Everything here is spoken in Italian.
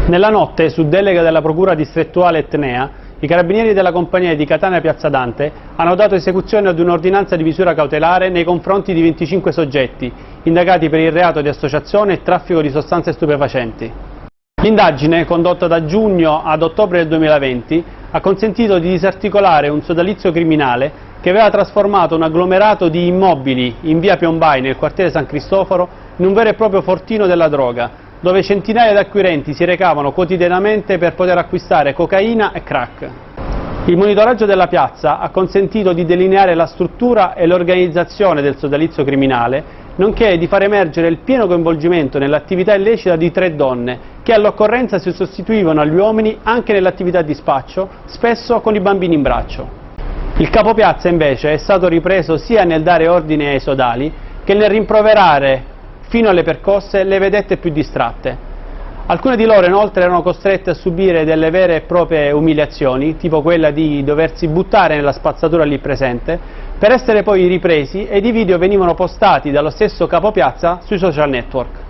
Nella notte, su delega della Procura distrettuale etnea, i carabinieri della compagnia di Catania Piazza Dante hanno dato esecuzione ad un'ordinanza di misura cautelare nei confronti di 25 soggetti, indagati per il reato di associazione e traffico di sostanze stupefacenti. L'indagine, condotta da giugno ad ottobre del 2020, ha consentito di disarticolare un sodalizio criminale che aveva trasformato un agglomerato di immobili in via Piombai, nel quartiere San Cristoforo, in un vero e proprio fortino della droga, dove centinaia di acquirenti si recavano quotidianamente per poter acquistare cocaina e crack. Il monitoraggio della piazza ha consentito di delineare la struttura e l'organizzazione del sodalizio criminale, nonché di far emergere il pieno coinvolgimento nell'attività illecita di 3 donne, che all'occorrenza si sostituivano agli uomini anche nell'attività di spaccio, spesso con i bambini in braccio. Il capopiazza invece è stato ripreso sia nel dare ordine ai sodali che nel rimproverare fino alle percosse le vedette più distratte. Alcune di loro inoltre erano costrette a subire delle vere e proprie umiliazioni, tipo quella di doversi buttare nella spazzatura lì presente, per essere poi ripresi, ed i video venivano postati dallo stesso capopiazza sui social network.